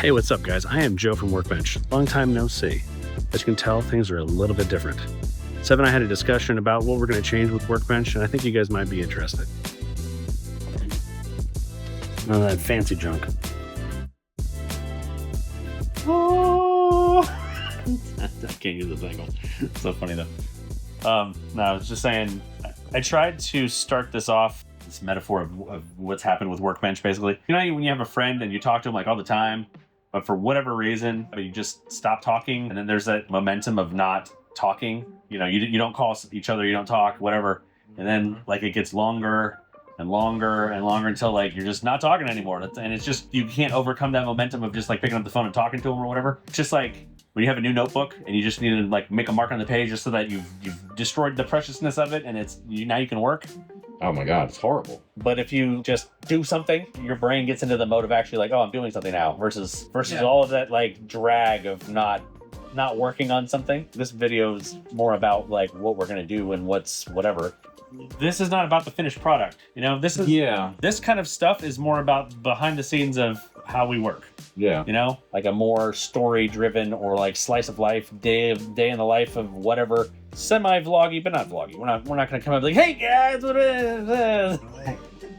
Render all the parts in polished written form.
Hey, what's up, guys? I am Joe from Workbench. Long time no see. As you can tell, things are a little bit different. Seb and I had a discussion about what we're going to change with Workbench, and I think you guys might be interested. None of that fancy junk. Oh! I can't use this angle. It's so funny, though. No, I was just saying, I tried to start this off, this metaphor of what's happened with Workbench, basically. You know, when you have a friend and you talk to them like all the time, but for whatever reason, you just stop talking, and then there's that momentum of not talking. You know, you don't call each other, you don't talk, whatever. And then like it gets longer and longer and longer until like you're just not talking anymore. And it's just, you can't overcome that momentum of just like picking up the phone and talking to them or whatever. It's just like when you have a new notebook and you just need to like make a mark on the page just so that you've destroyed the preciousness of it, and now you can work. Oh my God, it's horrible. But if you just do something, your brain gets into the mode of actually like, oh, I'm doing something now, versus all of that like drag of not working on something. This video is more about like what we're gonna do and what's whatever. This is not about the finished product. You know, this kind of stuff is more about behind the scenes of how we work. Yeah. You know, like a more story driven or like slice of life, day in the life of whatever. Semi-vloggy, but not vloggy. We're not gonna come up like, hey guys, what is this?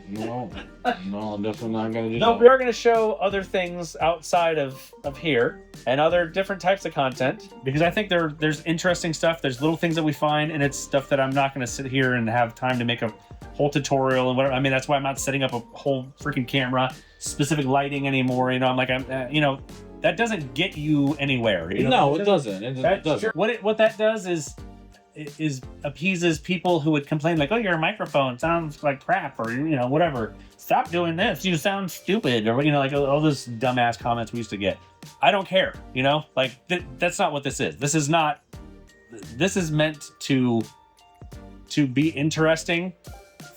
No, I'm definitely not gonna do that. No, we are gonna show other things outside of here and other different types of content, because I think there's interesting stuff. There's little things that we find, and it's stuff that I'm not gonna sit here and have time to make a whole tutorial and whatever. I mean, that's why I'm not setting up a whole freaking camera, specific lighting anymore. You know, I'm like, you know, that doesn't get you anywhere. You know? No, it doesn't. It doesn't. What that does is appeases people who would complain like, oh, your microphone sounds like crap, or, you know, whatever. Stop doing this. You sound stupid, or, you know, like all those dumbass comments we used to get. I don't care, you know, like that's not what this is. This is meant to be interesting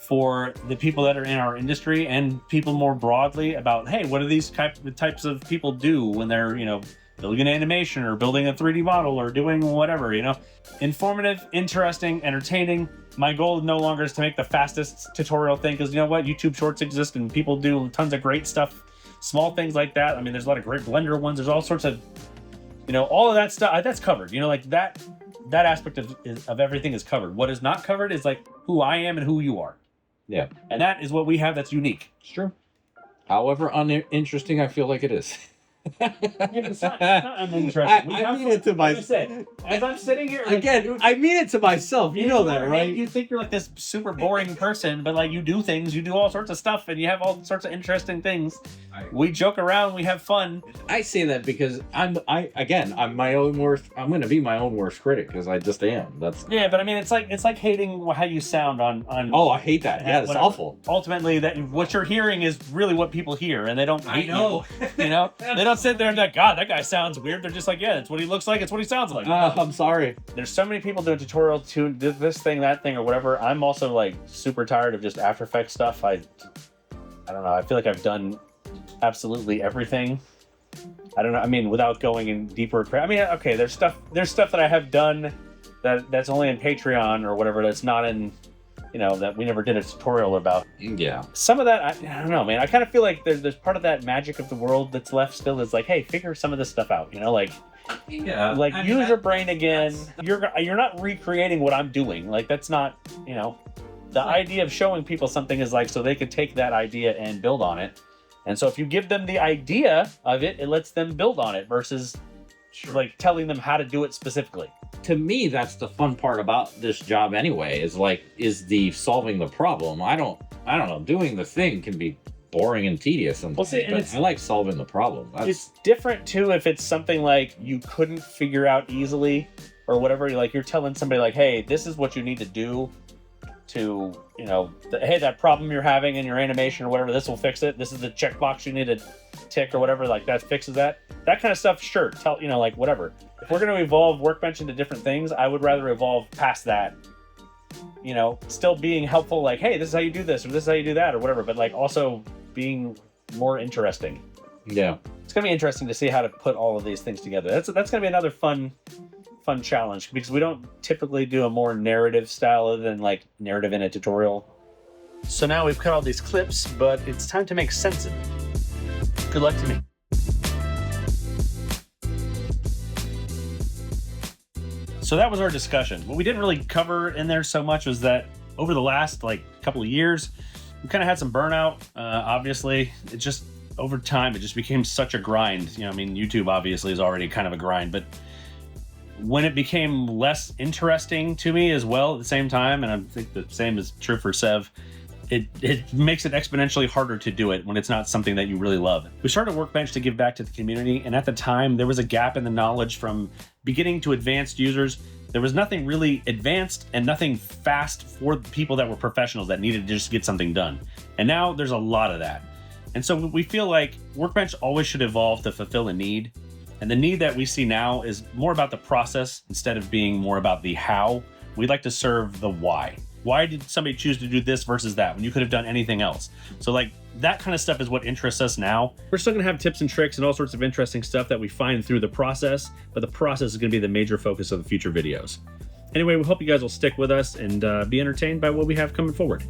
for the people that are in our industry and people more broadly about, hey, what do these types of people do when they're, you know, building an animation or building a 3D model or doing whatever, you know. Informative, interesting, entertaining. My goal no longer is to make the fastest tutorial thing, because you know what? YouTube Shorts exist and people do tons of great stuff. Small things like that. I mean, there's a lot of great Blender ones. There's all sorts of, you know, all of that stuff. That's covered. You know, like that aspect of everything is covered. What is not covered is like who I am and who you are. Yeah. And that is what we have that's unique. It's true. However uninteresting I feel like it is. It's not uninteresting. I mean it to myself. As I'm sitting here, Again, I mean it to myself. You know that, right? You think you're like this super boring person, but like you do things, you do all sorts of stuff, and you have all sorts of interesting things. We joke around, we have fun. I say that because I'm my own worst. I'm going to be my own worst critic, because I just am. Yeah, but I mean, it's like hating how you sound on. Oh, I hate that. Yeah, it's awful. Ultimately, that what you're hearing is really what people hear, and they don't hate you. You know, they don't sit there and like, God, that guy sounds weird. They're just like, yeah, it's what he looks like. It's what he sounds like. I'm sorry. There's so many people doing tutorials to this thing, that thing, or whatever. I'm also like super tired of just After Effects stuff. I don't know. I feel like I've done absolutely everything. I don't know. I mean, without going in deeper. I mean, okay, there's stuff that I have done that's only in Patreon or whatever. That's not in, you know, that we never did a tutorial about. Yeah. Some of that, I don't know, man. I kind of feel like there's part of that magic of the world that's left still is like, hey, figure some of this stuff out. You know, like, yeah, like use your brain again. You're not recreating what I'm doing. Like, that's not, you know, the idea of showing people something is like so they could take that idea and build on it. And so if you give them the idea of it, it lets them build on it versus like telling them how to do it specifically. To me, that's the fun part about this job anyway, is the solving the problem. I don't know, doing the thing can be boring and tedious sometimes, but I like solving the problem. It's different too if it's something like you couldn't figure out easily or whatever. Like you're telling somebody like, hey, this is what you need to do to, you know, hey, that problem you're having in your animation or whatever, this will fix it. This is the checkbox you need to tick or whatever, like that fixes that. That kind of stuff, sure, you know, like whatever. If we're going to evolve Workbench into different things, I would rather evolve past that. You know, still being helpful, like, hey, this is how you do this, or this is how you do that, or whatever, but like also being more interesting. Yeah. It's going to be interesting to see how to put all of these things together. That's going to be another fun challenge, because we don't typically do a more narrative style other than like narrative in a tutorial. So now we've cut all these clips, but it's time to make sense of it. Good luck to me. So that was our discussion. What we didn't really cover in there so much was that over the last couple of years, we kind of had some burnout. Obviously, it just over time it just became such a grind. I mean, YouTube obviously is already kind of a grind, but when it became less interesting to me as well at the same time, and I think the same is true for Sev, it makes it exponentially harder to do it when it's not something that you really love. We started Workbench to give back to the community, and at the time, there was a gap in the knowledge from beginning to advanced users. There was nothing really advanced and nothing fast for people that were professionals that needed to just get something done. And now there's a lot of that. And so we feel like Workbench always should evolve to fulfill a need. And the need that we see now is more about the process instead of being more about the how. We'd like to serve the why. Why did somebody choose to do this versus that when you could have done anything else? So that kind of stuff is what interests us now. We're still gonna have tips and tricks and all sorts of interesting stuff that we find through the process, but the process is gonna be the major focus of the future videos. Anyway, we hope you guys will stick with us and be entertained by what we have coming forward.